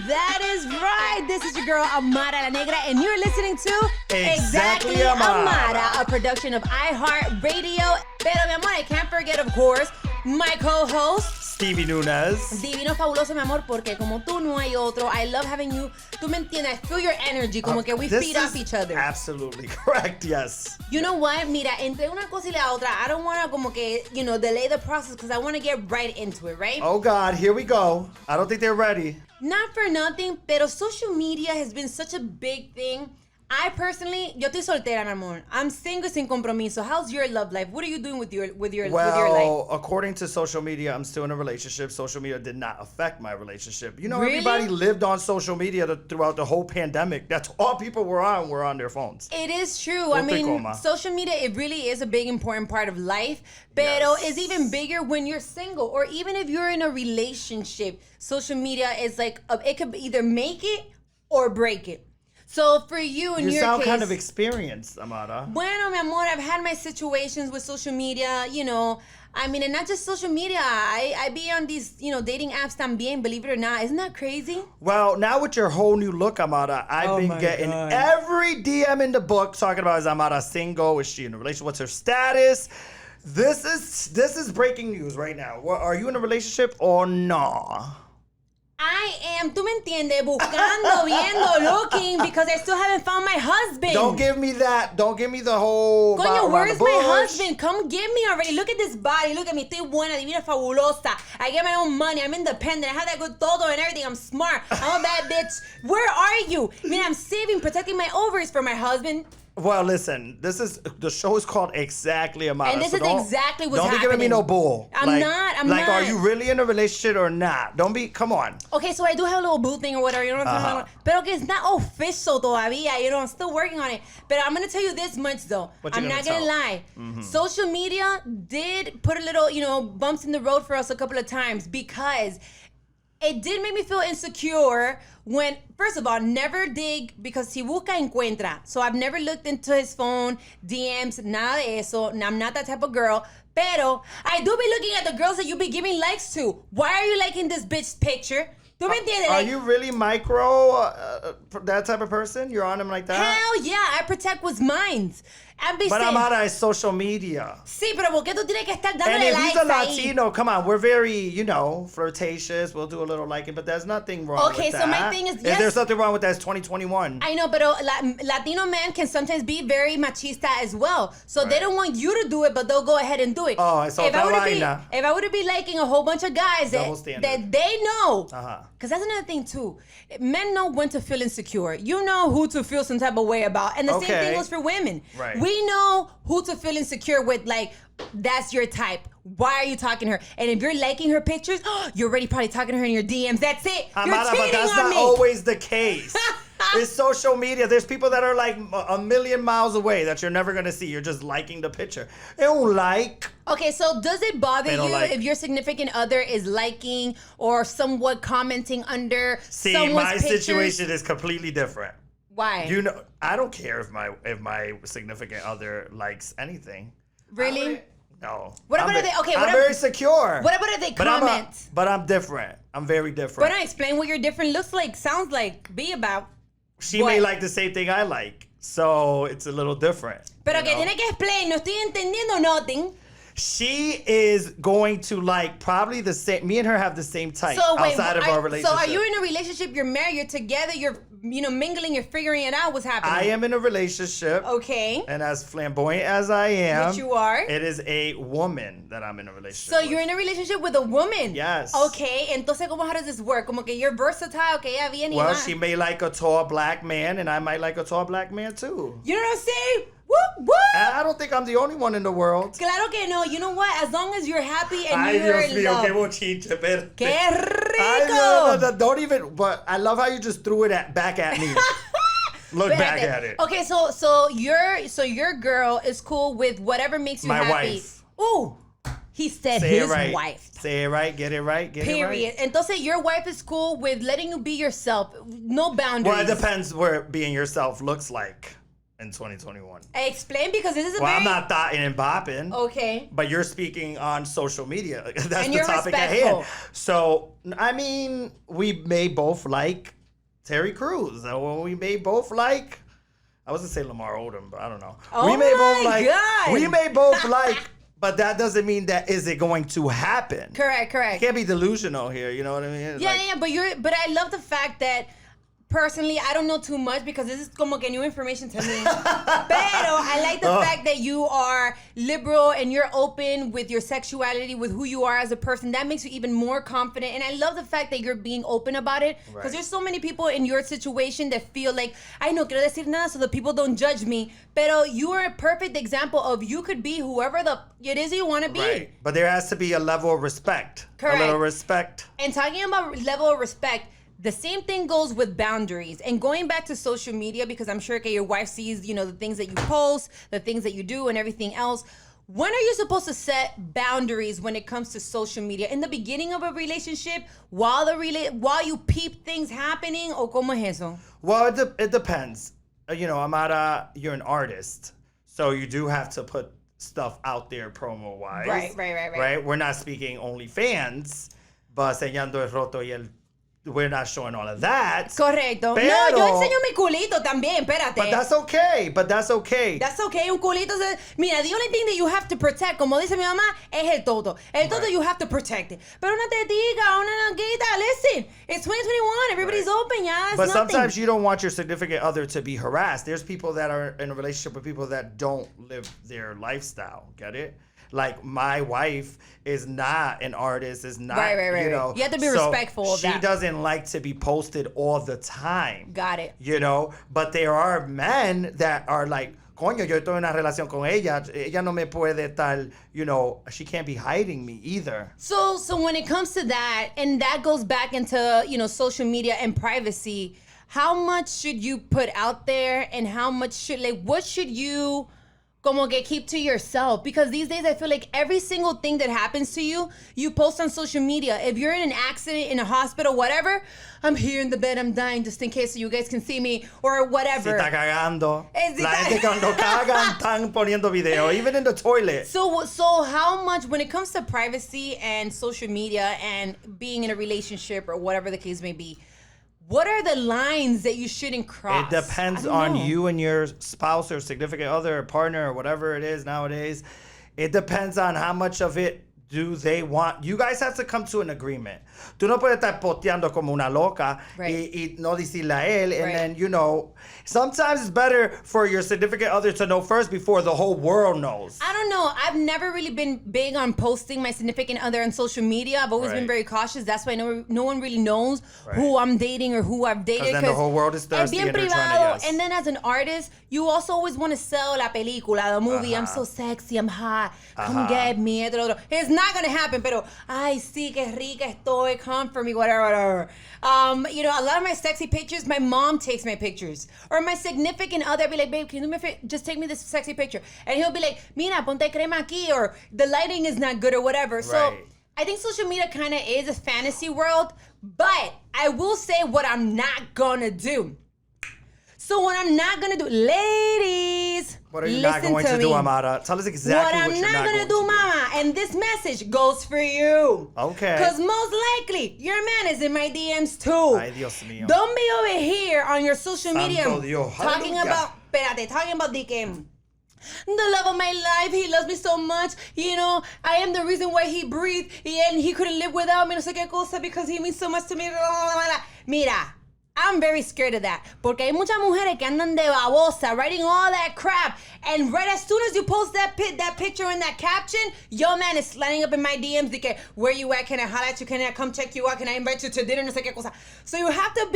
That is right. This is your girl, Amara La Negra, and you're listening to Exactly Amara, a production of iHeartRadio. Pero, mi amor, I can't forget, of course, my co-host, Stevie Nunes. Divino Fabuloso, mi amor, porque como tú no hay otro. I love having you. Tú me entiendes. I feel your energy, como que we feed off each other. Absolutely correct, yes. You know what? Mira, entre una cosa y la otra, I don't want to como que, delay the process because I want to get right into it, right? Oh, God, here we go. I don't think they're ready. Not for nothing, pero social media has been such a big thing. I personally, yo estoy soltera, mi amor. I'm single sin compromiso. How's your love life? What are you doing with your life? Well, according to social media, I'm still in a relationship. Social media did not affect my relationship. You know, really? Everybody lived on social media throughout the whole pandemic. That's all people were on their phones. It is true. I mean, social media, it really is a big, important part of life. Pero it's even bigger when you're single or even if you're in a relationship. Social media is like, it could either make it or break it. So for you, in your case... You sound kind of experienced, Amara. Bueno, mi amor, I've had my situations with social media, I mean, and not just social media. I be on these, dating apps también, believe it or not. Isn't that crazy? Well, now with your whole new look, Amara, I've been getting every DM in the book talking about, is Amara single? Is she in a relationship? What's her status? This is breaking news right now. Are you in a relationship or no? I am, tú me entiendes, buscando, viendo, looking, because I still haven't found my husband. Don't give me that. Don't give me the whole... Coño, where's my husband? Come get me already. Look at this body. Look at me. Estoy buena, divina, fabulosa. I get my own money. I'm independent. I have that good todo and everything. I'm smart. I'm a bad bitch. Where are you? I mean, I'm saving, protecting my ovaries for my husband. Well, listen, the show is called Exactly Amara. And this is exactly what's happening. Don't be giving me no bull. I'm not. Are you really in a relationship or not? Come on. Okay, so I do have a little boo thing or whatever, you know what I'm talking about? But okay, it's not official todavía, I'm still working on it. But I'm going to tell you this much though. I'm not going to lie. Mm-hmm. Social media did put a little, bumps in the road for us a couple of times because it did make me feel insecure when, first of all, never dig because si busca, encuentra. So I've never looked into his phone, DMs, nada de eso. I'm not that type of girl. Pero I do be looking at the girls that you be giving likes to. Why are you liking this bitch's picture? ¿Tú me entiendes? Are you really micro, that type of person? You're on him like that? Hell yeah, I protect what's mine. But Amara is social media. Sí, pero ¿por qué tú tienes que estar dándole likes? And if he's a Latino, ahí? come on, we're very, flirtatious. We'll do a little liking, but there's nothing wrong with that. Okay, so my thing is, yes. There's nothing wrong with that. It's 2021. I know, but Latino men can sometimes be very machista as well. So they don't want you to do it, but they'll go ahead and do it. Oh, it's otra vaina. If I were to be liking a whole bunch of guys that they know, because that's another thing too. Men know when to feel insecure. You know who to feel some type of way about. And the same thing goes for women. Right. We know who to feel insecure with, like, that's your type. Why are you talking to her? And if you're liking her pictures, you're already probably talking to her in your DMs. That's it. You're cheating but that's on not always the case. It's social media. There's people that are like a million miles away that you're never going to see. You're just liking the picture. They don't like. Okay, so does it bother you if your significant other is liking or somewhat commenting under someone's pictures? My situation is completely different. Why? I don't care if my significant other likes anything. Really? No. What about if they? Okay, I'm very secure. What about if they comment? But I'm different. I'm very different. But I explain what your different looks like, sounds like, be about. She may like the same thing I like, so it's a little different. Pero que tiene que explain. No estoy entendiendo nothing. She is going to like probably the same. Me and her have the same type outside of our relationship. So are you in a relationship? You're married. You're together. You're mingling. You're figuring it out. What's happening? I am in a relationship. Okay. And as flamboyant as I am, which you are, it is a woman that I'm in a relationship. So you're in a relationship with a woman. Yes. Okay. Entonces, how does this work? Como que you're versatile. Que ella viene. Well, she may like a tall black man, and I might like a tall black man too. You know what I'm saying? Whoop, whoop. I don't think I'm the only one in the world. Claro que no. You know what? As long as you're happy and you're in love. Qué bochiche, pero. Qué rico. No, don't even. But I love how you just threw it back at me. Look back at it. Okay, so your girl is cool with whatever makes you happy. My wife. Ooh. He said Say his right. wife. Say it right. Get it right. Get Period. it right. Entonces, your wife is cool with letting you be yourself. No boundaries. Well, it depends where being yourself looks like in 2021. Explain, because this is I'm not thotting and bopping. Okay. But you're speaking on social media. That's and the topic at hand. So, I mean, we may both like Terry Crews. We may both like. I was gonna say Lamar Odom, but I don't know. Oh we may my both like. God. We may both like. But that doesn't mean that is it going to happen. Correct. You can't be delusional here. You know what I mean? It's Yeah. But I love the fact that personally, I don't know too much because this is como que new information to me. Pero I like the fact that you are liberal and you're open with your sexuality, with who you are as a person. That makes you even more confident. And I love the fact that you're being open about it. Because there's so many people in your situation that feel like, I no quiero decir nada so the people don't judge me. Pero you are a perfect example of you could be whoever it is you want to be. Right. But there has to be a level of respect. Correct. A little respect. And talking about level of respect, the same thing goes with boundaries. And going back to social media, because I'm sure your wife sees, the things that you post, the things that you do, and everything else. When are you supposed to set boundaries when it comes to social media? In the beginning of a relationship, while you peep things happening, o como es eso? Well, it depends. Amara, you're an artist, so you do have to put stuff out there promo-wise. Right. We're not speaking OnlyFans, but enseñando el roto y el. We're not showing all of that. Correcto. Pero, no, yo enseño mi culito también, espérate. But that's okay. That's okay, un culito. Mira, the only thing that you have to protect, como dice mi mamá, es el toto. El toto you have to protect it. Pero una tetica, una nalguita, listen, it's 2021, everybody's open, yeah, it's But nothing. sometimes you don't want your significant other to be harassed. There's people that are in a relationship with people that don't live their lifestyle, get it? Like, my wife is not an artist, is not, right. You have to be respectful of that. She doesn't like to be posted all the time. Got it. But there are men that are like, coño, yo estoy en una relación con ella. Ella no me puede estar, she can't be hiding me either. So when it comes to that, and that goes back into, social media and privacy, how much should you put out there and how much what should you como que keep to yourself? Because these days I feel like every single thing that happens to you, you post on social media. If you're in an accident, in a hospital, whatever, I'm here in the bed, I'm dying just in case so you guys can see me or whatever. Si está cagando. La gente cuando cagan están poniendo video, even in the toilet. So how much, when it comes to privacy and social media and being in a relationship or whatever the case may be, what are the lines that you shouldn't cross? It depends on you and your spouse or significant other or partner or whatever it is nowadays. It depends on how much of it do they want. You guys have to come to an agreement. Tú no puedes estar posteando como una loca y no decirle a él. And then, sometimes it's better for your significant other to know first before the whole world knows. I don't know. I've never really been big on posting my significant other on social media. I've always been very cautious. That's why no one really knows who I'm dating or who I've dated. Because then the whole world is thirsty and they're trying to guess. And then as an artist, you also always want to sell la película, the movie. I'm so sexy, I'm hot, come get me. It's not going to happen, pero, ay, sí, que rica estoy, come for me, whatever. A lot of my sexy pictures, my mom takes my pictures. Or my significant other be like, babe, can you do me a favor? Just take me this sexy picture. And he'll be like, mira, ponte crema aquí, or the lighting is not good or whatever. Right. So I think social media kind of is a fantasy world, but I will say what I'm not going to do. So what I'm not going to do, ladies, what are you not going to do, Amara? Tell us exactly what you're not going to do. Mama, and this message goes for you. Okay. Because most likely, your man is in my DMs too. Ay, Dios mío. Don't be over here on your social media talking about the love of my life, he loves me so much, I am the reason why he breathed, and he couldn't live without me, no sé qué cosa, because he means so much to me. Mira, I'm very scared of that. Porque hay muchas mujeres que andan de babosa, writing all that crap. And right as soon as you post that picture and that caption, your man is sliding up in my DMs. De que, where you at? Can I holler at you? Can I come check you out? Can I invite you to dinner? No sé qué cosa. So you have to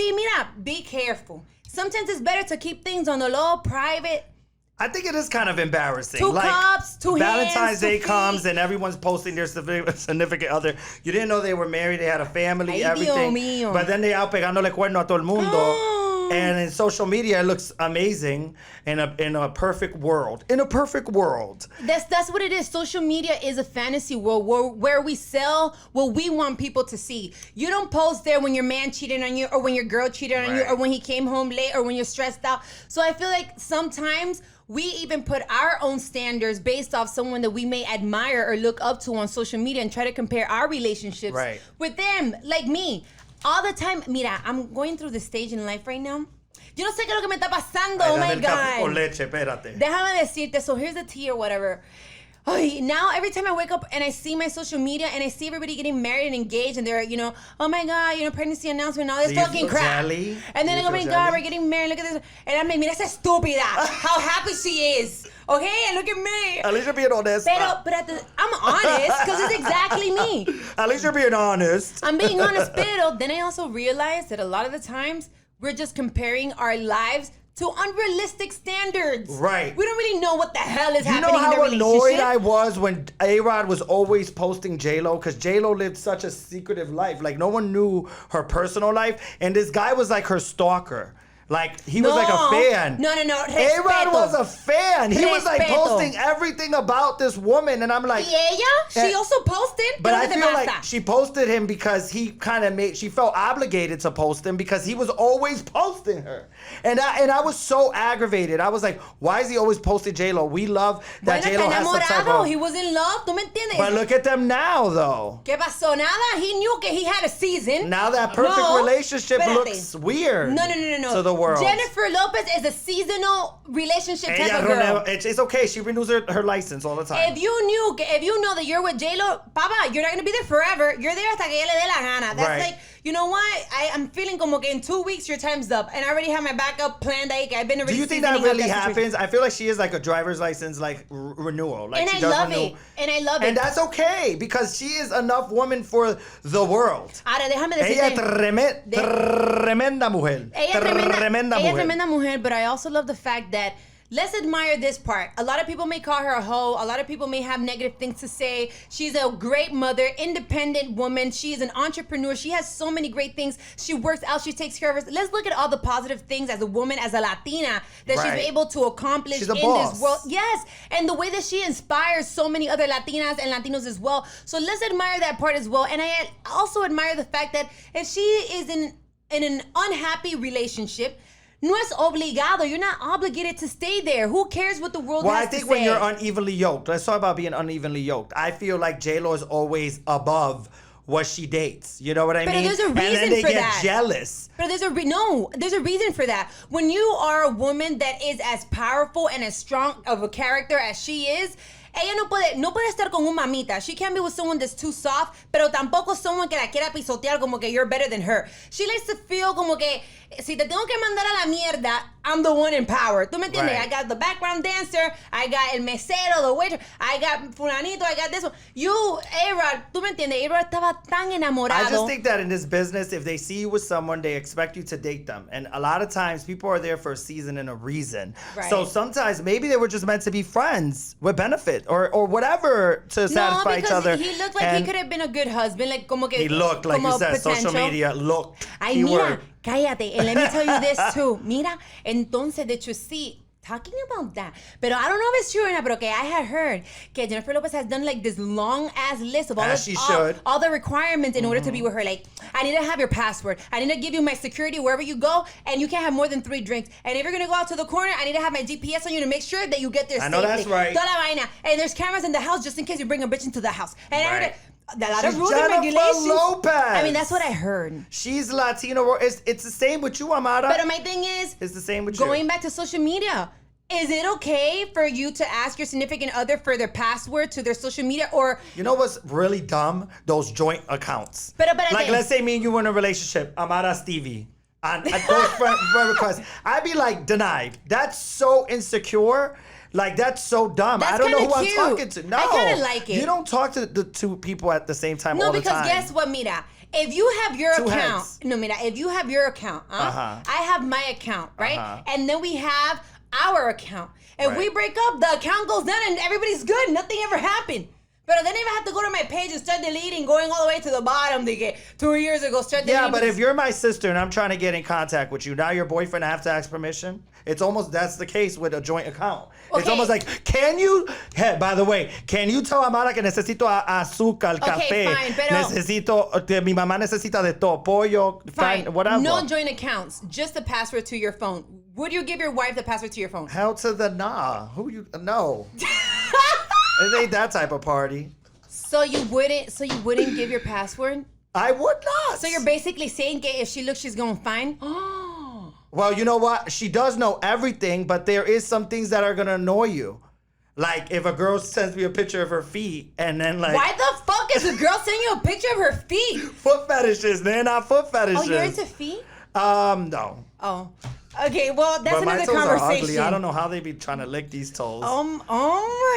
be careful. Sometimes it's better to keep things on the low, private. I think it is kind of embarrassing. Two cups, two Valentine's hands, Day 2 feet. comes and everyone's posting their significant other. You didn't know they were married, they had a family, Ay, everything. Dios mío. But then they out pegándole cuerno a todo el mundo. And in social media, it looks amazing in a perfect world. In a perfect world. That's what it is. Social media is a fantasy world where we sell what we want people to see. You don't post there when your man cheated on you or when your girl cheated on you or when he came home late or when you're stressed out. So I feel like sometimes we even put our own standards based off someone that we may admire or look up to on social media and try to compare our relationships with them. Like me. all the time, mira, I'm going through the stage in life right now. Yo no sé qué es lo que me está pasando. Oh my God. Con leche, espérate. Déjame decirte. So here's the tea or whatever. Now every time I wake up and I see my social media and I see everybody getting married and engaged and they're, oh my God, pregnancy announcement and all this fucking crap. Jelly? And then oh my God, we're getting married. Look at this. And I'm like, mira esa estúpida. How happy she is. Okay, and look at me. At least you're being honest. But I'm honest because it's exactly me. At least you're being honest. I'm being honest, pero then I also realize that a lot of the times we're just comparing our lives to unrealistic standards. Right. We don't really know what the hell is happening in the relationship. You know how annoyed I was when A-Rod was always posting J-Lo? Because J-Lo lived such a secretive life. Like, no one knew her personal life. And this guy was like her stalker. Like, he was like a fan. No. A-Rod was a fan. He was like posting everything about this woman. And I'm like... Y ella? She also posted? But I feel like she posted him because he kind of she felt obligated to post him because he was always posting her. And I was so aggravated. I was like, why is he always posting J-Lo? We love that J-Lo has some type of... He was in love. ¿Tú me entiendes? But look at them now, though. ¿Qué pasó? Nada. He knew que he had a season. Now that perfect relationship looks weird. No. To the world. Jennifer Lopez is a seasonal relationship type of girl. It's okay. She renews her license all the time. If you know that you're with J-Lo, Papa, you're not going to be there forever. You're there hasta que ella le dé la gana. That's like, you know what? I'm feeling como que in 2 weeks your time's up. And I already have my backup planned. I've been already. Do you think that really happens? I feel like she is like a driver's license like renewal. Like, and she I does love renew. it. And I love it. And that's okay because she is enough woman for the world. Ahora, déjame decirte. Ella es tremenda mujer. Ella es tremenda mujer, but I also love the fact that let's admire this part. A lot of people may call her a hoe. A lot of people may have negative things to say. She's a great mother, independent woman. She is an entrepreneur. She has so many great things. She works out. She takes care of herself. Let's look at all the positive things as a woman, as a Latina, that she's able to accomplish in this world. Yes, and the way that she inspires so many other Latinas and Latinos as well. So let's admire that part as well. And I also admire the fact that if she is in an unhappy relationship, no es obligado. You're not obligated to stay there. Who cares what the world has to say? Well, I think when you're unevenly yoked, let's talk about being unevenly yoked. I feel like J-Lo is always above what she dates. You know what I mean? But there's a reason for that. And then they get jealous. But there's a reason for that. When you are a woman that is as powerful and as strong of a character as she is, ella no puede estar con un mamita. She can't be with someone that's too soft, pero tampoco someone que la quiera pisotear como que you're better than her. She likes to feel como que si te tengo que mandar a la mierda, I'm the one in power. ¿Tú me entiendes? I got the background dancer, I got el mesero, the waiter, I got fulanito, I got this one. A-Rod, ¿tú me entiendes? A-Rod estaba tan enamorado. I just think that in this business, if they see you with someone, they expect you to date them. And a lot of times, people are there for a season and a reason. Right. So sometimes, maybe they were just meant to be friends with benefit or whatever to satisfy each other. He looked like he could have been a good husband. Like, como que, he looked, like you said, potential. social media looked. Ay, mira, cállate. And let me tell you this too. Mira, entonces, de hecho, sí. Talking about that, but I don't know if it's true or not, but okay, I had heard that Jennifer Lopez has done like this long ass list of all the requirements in order to be with her. Like, I need to have your password. I need to give you my security wherever you go, and you can't have more than 3 drinks. And if you're gonna go out to the corner, I need to have my GPS on you to make sure that you get there safely. I know that's right. Toda la vaina. And there's cameras in the house just in case you bring a bitch into the house. And I heard a lot of rules and regulations. Lopez. I mean, that's what I heard. She's Latino. It's the same with you, Amara. But my thing is, it's the same with you. Going back to social media. Is it okay for you to ask your significant other for their password to their social media, or you know what's really dumb? Those joint accounts. But like, let's say me and you were in a relationship, Amaras Story, and those friend requests, I'd be like, denied. That's so insecure. Like, that's so dumb. I don't know who I'm talking to. No, I kind of like it. You don't talk to the 2 people at the same time all the time. No, because guess what, mira? If you have your account, if you have your account, I have my account, right? And then we have our account. If we break up, the account goes down and everybody's good. Nothing ever happened. But then if I have to go to my page and start deleting, going all the way to the bottom to get 2 years ago, start deleting. Yeah, but if you're my sister and I'm trying to get in contact with you, now your boyfriend have to ask permission? It's almost, that's the case with a joint account. Okay. It's almost like, can you, hey, by the way, can you tell Amara que necesito azúcar, café? Fine, pero necesito, mi mamá necesita de todo, pollo, fine, whatever. No joint accounts, just the password to your phone. Would you give your wife the password to your phone? Hell to the nah. No. It ain't that type of party. So you wouldn't give your password? I would not. So you're basically saying if she looks, she's going fine? Well, you know what? She does know everything, but there is some things that are going to annoy you. Like if a girl sends me a picture of her feet and then like... Why the fuck is a girl sending you a picture of her feet? Foot fetishes. They're not foot fetishes. Oh, you're into feet? No. Oh. Okay, well, that's another conversation. My toes are ugly. I don't know how they be trying to lick these toes. Oh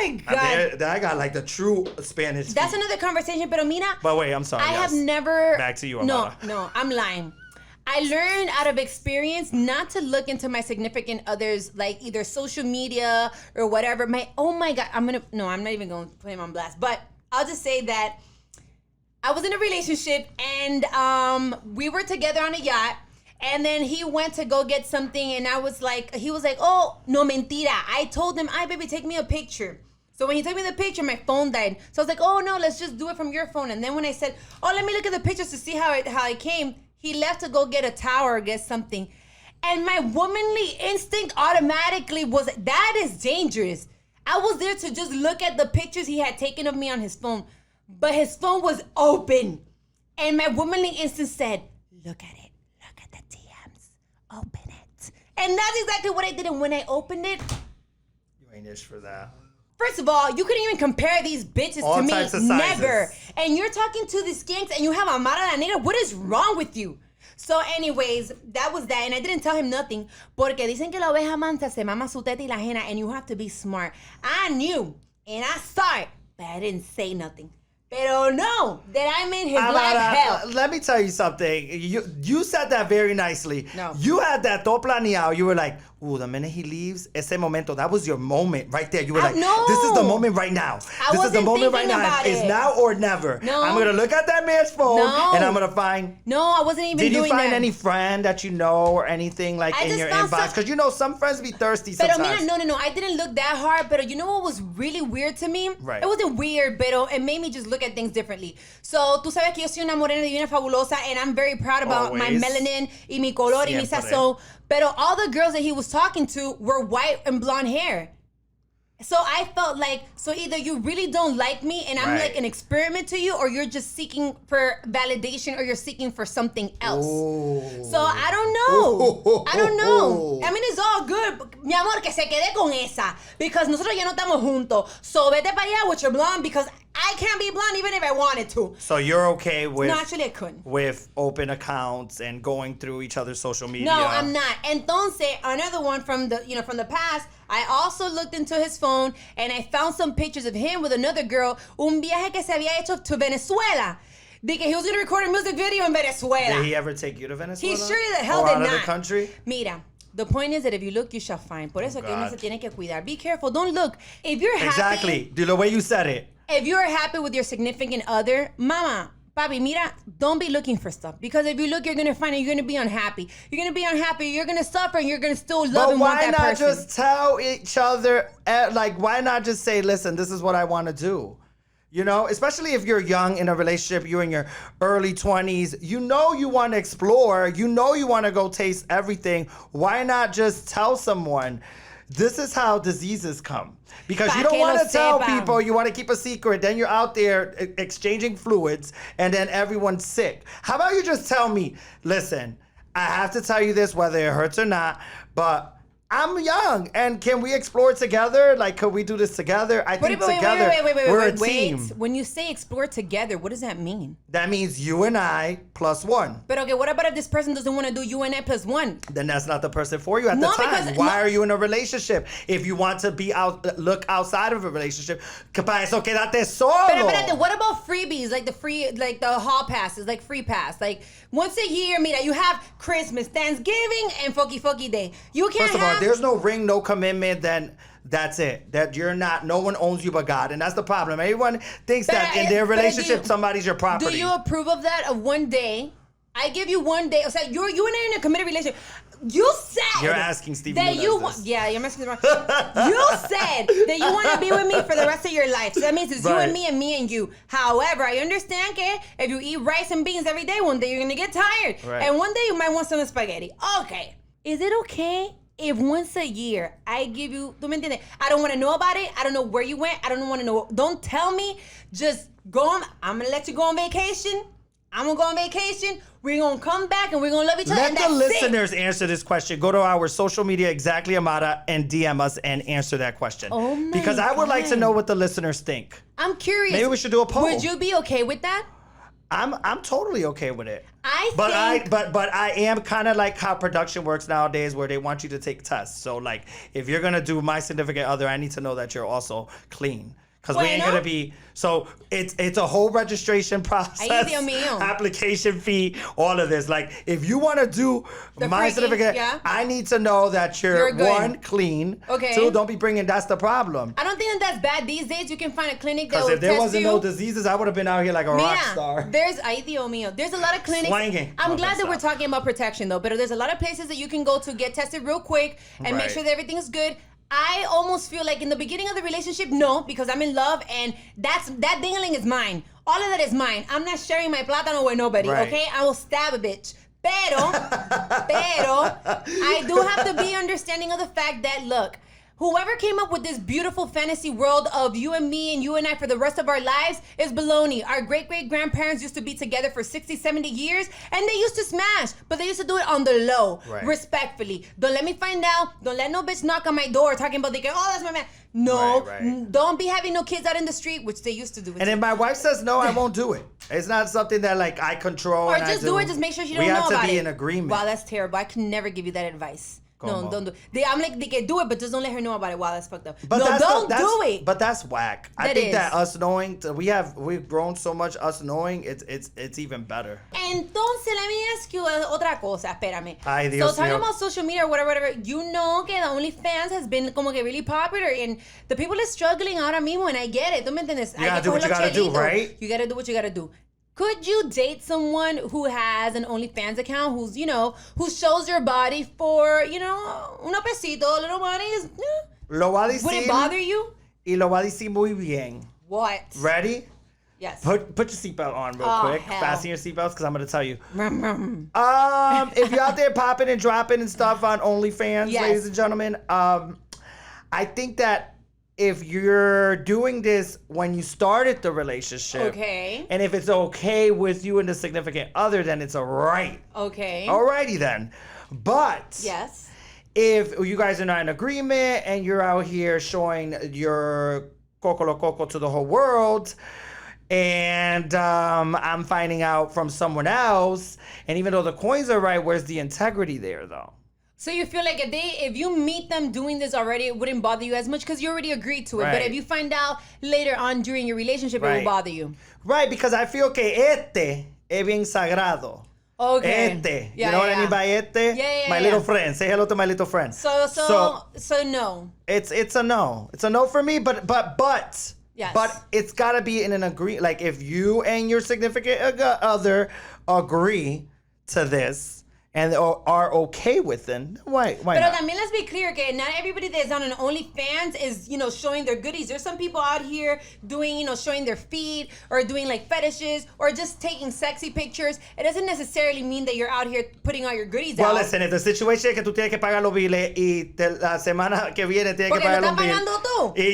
my God. I got like the true Spanish feet. That's another conversation, pero mira... But wait, I'm sorry. I have never... Back to you, Amara. No, I'm lying. I learned out of experience not to look into my significant others, like either social media or whatever. Oh my God, I'm not even going to put him on blast. But I'll just say that I was in a relationship and we were together on a yacht. And then he went to go get something and he was like, oh, no mentira. I told him, ay, baby, take me a picture. So when he took me the picture, my phone died. So I was like, oh no, let's just do it from your phone. And then when I said, oh, let me look at the pictures to see how it came, he left to go get a towel or get something. And my womanly instinct automatically was, that is dangerous. I was there to just look at the pictures he had taken of me on his phone. But his phone was open. And my womanly instinct said, look at it. Look at the DMs. Open it. And that's exactly what I did. And when I opened it. You ain't ish for that. First of all, you couldn't even compare these bitches all to me. Types of sizes. Never. And you're talking to the skanks and you have Amara la Negra. What is wrong with you? So anyways, that was that. And I didn't tell him nothing. Porque dicen que la oveja mansa se mama su teta y la ajena. And you have to be smart. I knew. And I saw it. But I didn't say nothing. Pero no, that I'm in his black hell. Let me tell you something. You said that very nicely. No. You had that todo planeado. You were like, ooh, the minute he leaves, ese momento, that was your moment right there. You were like, no. This is the moment right now. This is the moment right now. It's now or never. No. I'm going to look at that man's phone and I'm going to find... No, I wasn't even doing that. Did you find any friend that you know or anything like in your inbox? Because you know some friends be thirsty sometimes. Pero mira, no. I didn't look that hard. But you know what was really weird to me? Right. It wasn't weird, pero it made me just look at things differently. So, tú sabes que yo soy una morena divina fabulosa and I'm very proud about my melanin y mi color y mi sazón. Pero all the girls that he was talking to were white and blonde hair. So I felt like, so either you really don't like me and I'm like an experiment to you, or you're just seeking for validation, or you're seeking for something else. Ooh. So I don't know. I don't know. I mean, it's all good. Mi amor, que se quede con esa. Because nosotros ya no estamos juntos. So vete para allá with your blonde, because I can't be blonde even if I wanted to. So you're okay with... No, actually I couldn't. With open accounts and going through each other's social media. No, I'm not. Entonces, another one from the past, I also looked into his phone and I found some pictures of him with another girl, un viaje que se había hecho to Venezuela. De que he was going to record a music video in Venezuela. Did he ever take you to Venezuela? He sure the hell or did out not. Of the country? Mira, the point is that if you look, you shall find. Por eso que uno se tiene que cuidar. Be careful. Don't look. If you're happy... Exactly. The way you said it. If you're happy with your significant other, mama, papi, mira, don't be looking for stuff. Because if you look, you're going to find it. You're going to be unhappy. You're going to be unhappy. You're going to suffer. And you're going to still love and want that person. But why not just tell each other, like, why not just say, listen, this is what I want to do? You know, especially if you're young in a relationship, you're in your early 20s, you know you want to explore, you know you want to go taste everything. Why not just tell someone, this is how diseases come? Because you don't want to tell people, you want to keep a secret, then you're out there exchanging fluids, and then everyone's sick. How about you just tell me, listen, I have to tell you this whether it hurts or not, but I'm young, and can we explore together? Like, could we do this together? I think together we're a team. When you say explore together, what does that mean? That means you and I plus one. But okay, what about if this person doesn't want to do you and I plus one? Then that's not the person for you at the time. Why are you in a relationship? If you want to be look outside of a relationship, para eso quédate solo. Pero espérate, what about freebies, like the hall passes, like free pass, like once a year? Mira, you have Christmas, Thanksgiving, and Foki Day. You can't First of all, there's no ring, no commitment, then that's it. That you're not, no one owns you but God. And that's the problem. Everyone thinks that in their relationship, somebody's your property. Do you approve of that, of one day? I give you one day. So you and I are in a committed relationship. You said you're asking Stevie that yeah, you're asking wrong. You said that you want to be with me for the rest of your life. So that means it's you and me and you. However, I understand that if you eat rice and beans every day, one day you're gonna get tired, and one day you might want some spaghetti. Okay, is it okay if once a year I give you, ¿tú me entiendes? I don't want to know about it. I don't know where you went. I don't want to know. Don't tell me. Just go on. I'm going to let you go on vacation. I'm going to go on vacation. We're going to come back and we're going to love each other. Let the listeners answer this question. Go to our social media, Exactly Amara, and DM us and answer that question. Oh my Because I would like to know what the listeners think. I'm curious. Maybe we should do a poll. Would you be okay with that? I'm totally okay with it. But I am kind of like how production works nowadays, where they want you to take tests. So like, if you're gonna do my significant other, I need to know that you're also clean. Because we ain't gonna be, so it's a whole registration process, application fee, all of this. Like, if you want to do my certificate, I need to know that you're one, clean. Okay. Two, don't be bringing, that's the problem. I don't think that's bad. These days you can find a clinic that will test you. Because if there wasn't no diseases, I would have been out here like a rock star. There's a lot of clinics. Swanging. I'm glad that we're talking about protection though, but there's a lot of places that you can go to get tested real quick and make sure that everything's good. I almost feel like in the beginning of the relationship, no, because I'm in love and that dingling is mine. All of that is mine. I'm not sharing my plátano with nobody, okay? I will stab a bitch. Pero, I do have to be understanding of the fact that, look, whoever came up with this beautiful fantasy world of you and me and you and I for the rest of our lives is baloney. Our great-great-grandparents used to be together for 60, 70 years, and they used to smash, but they used to do it on the low, respectfully. Don't let me find out. Don't let no bitch knock on my door talking about, oh, that's my man. No, don't be having no kids out in the street, which they used to do. And if my wife says no, I won't do it. It's not something that like I control. Or just do it. Just make sure she don't know about it. We have to be in agreement. Wow, that's terrible. I can never give you that advice. No, don't do it. I'm like, they can do it, but just don't let her know about it. Wow, that's fucked up. But don't do it. But that's whack. I think that us knowing, we've grown so much, us knowing, it's even better. Entonces, let me ask you otra cosa. Espérame. Ay, Dios so talking about social media or whatever, you know que the OnlyFans has been como que really popular and the people are struggling ahora mismo, and I get it. ¿Tú me entiendes? You gotta do what you gotta do, right? You gotta do what you gotta do. Could you date someone who has an OnlyFans account who shows your body for, una pesito, a little money? Lo va a decir, would it bother you? Y lo va a decir muy bien. What? Ready? Yes. Put your seatbelt on real quick. Hell. Fasten your seatbelts because I'm going to tell you. If you're out there popping and dropping and stuff on OnlyFans, ladies and gentlemen, I think that if you're doing this when you started the relationship, and if it's okay with you and the significant other, then it's all right. Okay. Alrighty then. But if you guys are not in agreement and you're out here showing your coco to the whole world, and I'm finding out from someone else, and even though the coins are right, where's the integrity there though? So you feel like if you meet them doing this already, it wouldn't bother you as much because you already agreed to it. But if you find out later on during your relationship, it will bother you. Right, because I feel que este es bien sagrado. Okay. You know what I mean by este? My little friend. Say hello to my little friend. So no. It's a no. It's a no for me, but it's gotta be in an agree. Like if you and your significant other agree to this and are okay with it, why But not? también let's be clear, okay? Not everybody that's on an OnlyFans is, showing their goodies. There's some people out here doing, showing their feet or doing like fetishes or just taking sexy pictures. It doesn't necessarily mean that you're out here putting all your goodies out. Well, listen, if the situation is que tú tienes que pagar los biles y la semana que viene tienes que pagar los biles,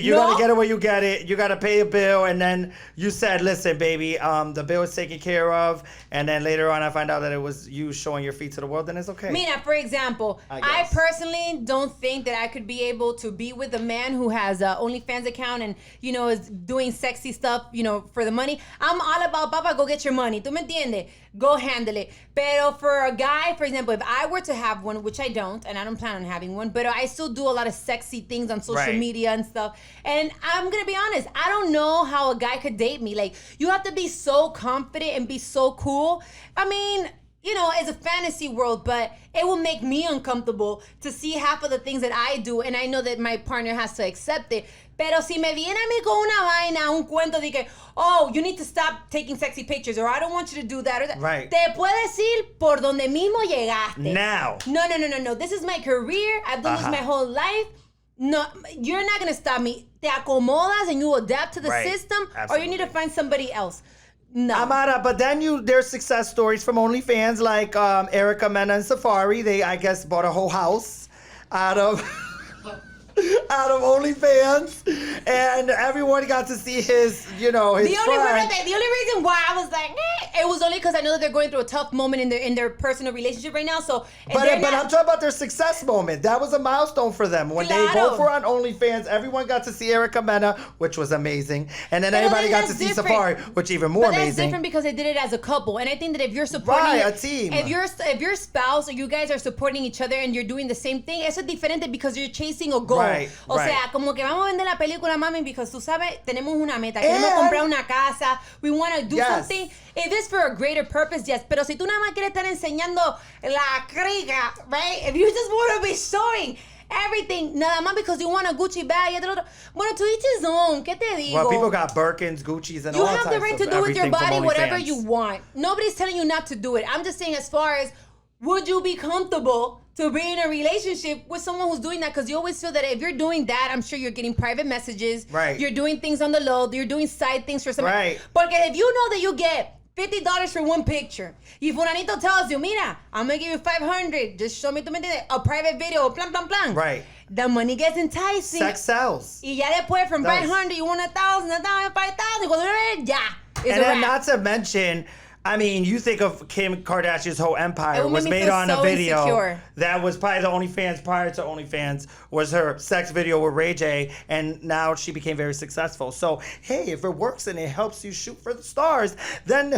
you gotta get it where you get it. You gotta pay a bill, and then you said, listen, baby, the bill is taken care of, and then later on I find out that it was you showing your feet to the world, then it's okay. Mira, for example, I personally don't think that I could be able to be with a man who has an OnlyFans account and, is doing sexy stuff, for the money. I'm all about, papa, go get your money. ¿Tú me entiendes? Go handle it. Pero for a guy, for example, if I were to have one, which I don't, and I don't plan on having one, but I still do a lot of sexy things on social media and stuff. And I'm going to be honest, I don't know how a guy could date me. Like, you have to be so confident and be so cool. I mean, it's a fantasy world, but it will make me uncomfortable to see half of the things that I do, and I know that my partner has to accept it. Pero si me viene a mí con una vaina, un cuento de que, oh, you need to stop taking sexy pictures, or I don't want you to do that, or that. Right. Te puedes ir por donde mismo llegaste. Now. No. This is my career. I've done this my whole life. No, you're not going to stop me. Te acomodas and you adapt to the system, or you need to find somebody else. No. Amara, but then there's success stories from OnlyFans like Erica Mena and Safari. They, I guess, bought a whole house out of out of OnlyFans, and everyone got to see his, his the only friend. the only reason why I was like, it was only because I know that they're going through a tough moment in their personal relationship right now. So, but I'm talking about their success moment. That was a milestone for them when they both were on OnlyFans. Everyone got to see Erica Mena, which was amazing, and then everybody got to see Safari, which even more amazing. That's different because they did it as a couple, and I think that if you're supporting a team, if your spouse or you guys are supporting each other and you're doing the same thing, eso es diferente because you're chasing a goal. O sea, como que vamos a vender la película, mami, because tú sabes, tenemos una meta, queremos comprar una casa, we want to do something. If it's for a greater purpose, yes. Pero si tú nada más quieres estar enseñando la criga, right? If you just want to be showing everything, nada más because you want a Gucci bag. Bueno, to each his own. ¿Qué te digo? Well, people got Birkins, Gucci's, and all types of You have the right to do with your body whatever you want. Nobody's telling you not to do it. I'm just saying as far as, would you be comfortable to be in a relationship with someone who's doing that? Because you always feel that if you're doing that, I'm sure you're getting private messages. Right. You're doing things on the low. You're doing side things for somebody. Right. Porque if you know that you get $50 for one picture, y fulanito tells you, mira, I'm going to give you $500. Just show me a private video, plan, plan, plan. Right. The money gets enticing. Sex sells. Y ya después from 500, you want 1,000, 5,000. Cuando ya. And then not to mention, I mean, you think of Kim Kardashian's whole empire was made on a video insecure. That was probably the OnlyFans prior to OnlyFans was her sex video with Ray J, and now she became very successful. So, hey, if it works and it helps you shoot for the stars, then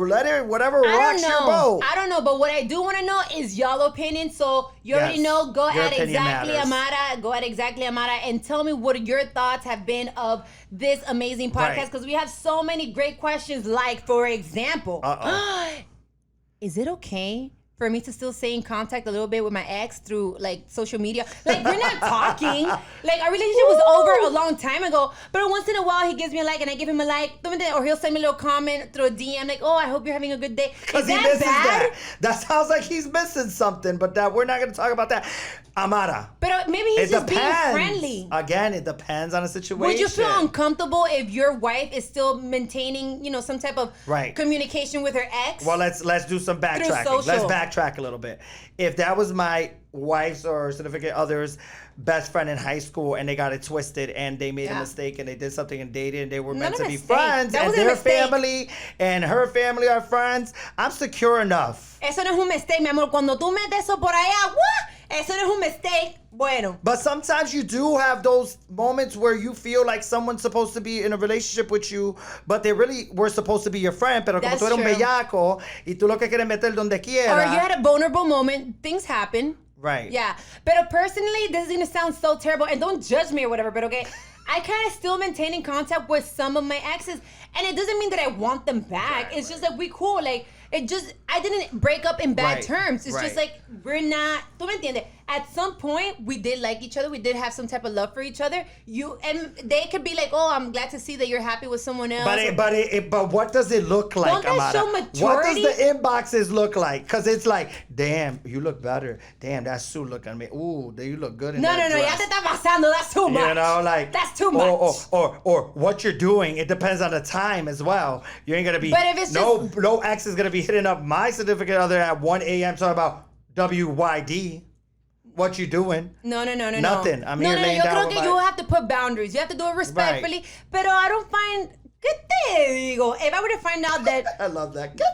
let it, whatever rocks your boat. I don't know, but what I do want to know is y'all opinion. So you already know, go ahead exactly, Amara. Go ahead exactly, Amara, and tell me what your thoughts have been of this amazing podcast, because we have so many great questions. Like, for example, is it okay for me to still stay in contact a little bit with my ex through like social media? Like, we're not talking. Like, our relationship was over a long time ago, but once in a while he gives me a like and I give him a like, or he'll send me a little comment through a DM like, oh, I hope you're having a good day. Is that bad? That sounds like he's missing something, but we're not going to talk about that. Amara. But maybe he's just being friendly. Again, it depends on the situation. Would you feel uncomfortable if your wife is still maintaining, some type of communication with her ex? Well, let's do some backtracking. Let's backtrack a little bit. If that was my wife's or significant other's best friend in high school and they got it twisted and they made a mistake and they did something and dated and they were meant to be friends and their family and her family are friends, I'm secure enough. Eso no es un mistake, mi amor. Cuando tú metes eso por allá, eso no es un mistake. Bueno. But sometimes you do have those moments where you feel like someone's supposed to be in a relationship with you, but they really were supposed to be your friend, pero como tú eres un bellaco y tú lo que quieres meter donde quiera. Or you had a vulnerable moment. Things happen. Right. Yeah. But personally, this is going to sound so terrible, and don't judge me or whatever, but okay, I kind of still maintain in contact with some of my exes, and it doesn't mean that I want them back. It's just like we cool. Like, I didn't break up in bad terms. It's just like, we're not, tú me entiendes? At some point, we did like each other. We did have some type of love for each other. And they could be like, oh, I'm glad to see that you're happy with someone else. But what does it look like, Don't that Amara? show maturity? What does the inboxes look like? Because it's like, damn, you look better. Damn, that suit look on me. Ooh, you look good in that dress. No, ya te está pasando. That's too much. Like, that's too much. Or what you're doing. It depends on the time as well. You ain't gonna be. But if it's no ex is gonna be hitting up my significant other at 1 a.m. talking about WYD. What you doing? No. Nothing. I'm here laying down. Yo creo que you have to put boundaries. You have to do it respectfully. Right. Pero I don't find. ¿Qué te digo? If I were to find out that. I love that. ¿Qué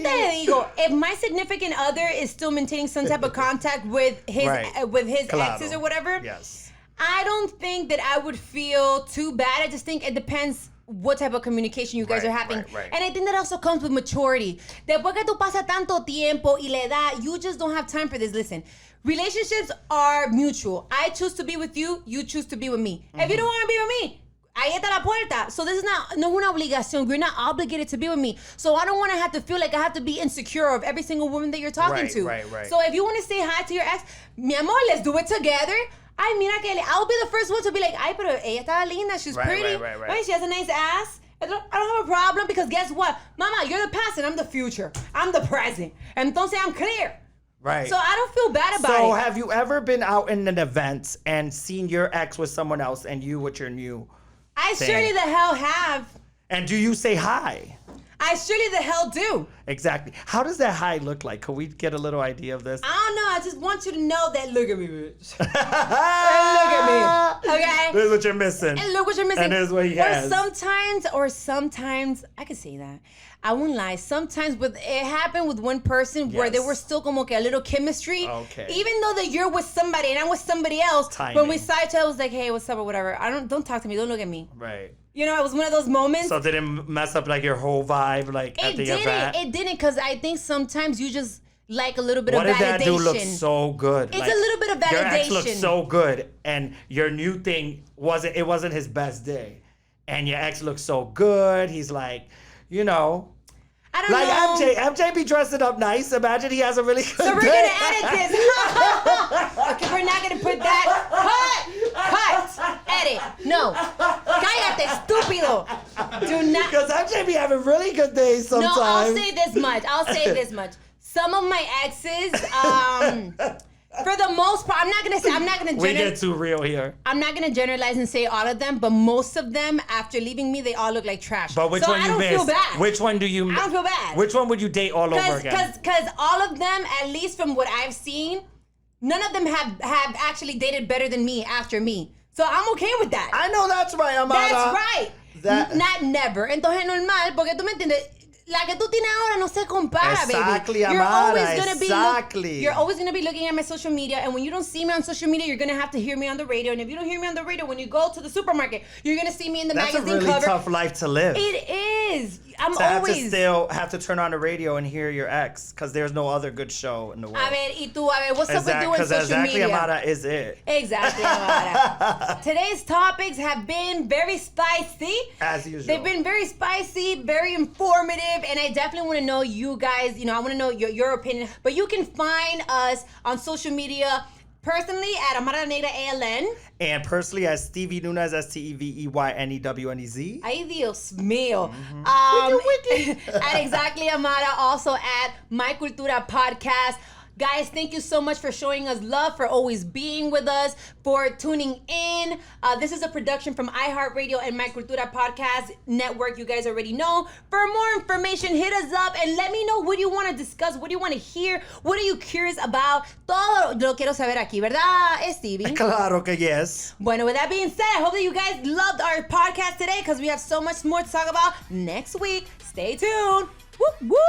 te digo? If my significant other is still maintaining some type of contact with his exes or whatever. Yes. I don't think that I would feel too bad. I just think it depends what type of communication you guys are having. Right. And I think that also comes with maturity. Después que tú pasas tanto tiempo y la edad, you just don't have time for this. Listen, relationships are mutual. I choose to be with you, you choose to be with me. Mm-hmm. If you don't want to be with me, ahí está la puerta. So this is no una obligación. You're not obligated to be with me. So I don't want to have to feel like I have to be insecure of every single woman that you're talking to. Right. So if you want to say hi to your ex, mi amor, let's do it together. Ay, mira que I'll be the first one to be like, ay, pero ella estaba linda, she's pretty. Right. She has a nice ass. I don't have a problem because guess what? Mama, you're the past and I'm the future. I'm the present. Entonces I'm clear. Right. So I don't feel bad about it. So have you ever been out in an event and seen your ex with someone else and you with your new I surely the hell have. And do you say hi? I surely the hell do. Exactly. How does that high look like? Could we get a little idea of this? I don't know. I just want you to know that look at me, bitch. Look at me. Okay? This is what you're missing. And look what you're missing. And this is what he has. Or sometimes, I can say that. I won't lie. Sometimes it happened with one person where there was still como que a little chemistry. Okay. Even though that you're with somebody and I'm with somebody else. Timing. When we saw each other, I was like, hey, what's up or whatever. Don't talk to me. Don't look at me. Right. You know, it was one of those moments. So it didn't mess up like your whole vibe at the event? It didn't, because I think sometimes you just like a little bit of validation. What did that dude look so good? It's a little bit of validation. Your ex looked so good, and your new thing wasn't his best day. And your ex looked so good. He's like, you know. I don't know. MJ be dressing up nice. Imagine he has a really good day. So we're going to edit this. Okay, we're not going to put that. Cut. Edit. No. Cállate, estúpido. Do not. Because MJ be having really good days sometimes. No, I'll say this much. Some of my exes, for the most part, I'm not gonna generalize. We get too real here. I'm not gonna generalize and say all of them, but most of them, after leaving me, they all look like trash. But which one you miss? I don't feel bad. Which one do you miss? I don't feel bad. Which one would you date all over again? Because all of them, at least from what I've seen, none of them have actually dated better than me after me. So I'm okay with that. I know that's right, Amara. That's right. Not never. Entonces normal, porque tú me entiendes. La que tú tienes ahora no se compara, exactly, baby. Amara, You're always gonna be looking at my social media, and when you don't see me on social media, you're gonna have to hear me on the radio. And if you don't hear me on the radio, when you go to the supermarket, you're gonna see me in the magazine cover. That's a really tough life to live. It is. Have to still have to turn on the radio and hear your ex, because there's no other good show in the world. A ver, what's up with you in social media? Amara is it. Exactly, Amara. Today's topics have been very spicy. As usual. They've been very spicy, very informative, and I definitely want to know you guys. You know, I want to know your opinion. But you can find us on social media. Personally, at Amara Negra ALN. And personally, as Stevie Nunez, STEVEYNEWNEZ. Ay, Dios mío. At Exactly Amara, also at My Cultura Podcast. Guys, thank you so much for showing us love, for always being with us, for tuning in. This is a production from iHeartRadio and My Cultura Podcast Network. You guys already know. For more information, hit us up and let me know what you want to discuss, what do you want to hear, what are you curious about. Todo lo quiero saber aquí, ¿verdad, Stevie? Claro que yes. Bueno, with that being said, I hope that you guys loved our podcast today, because we have so much more to talk about next week. Stay tuned. Whoop, whoop.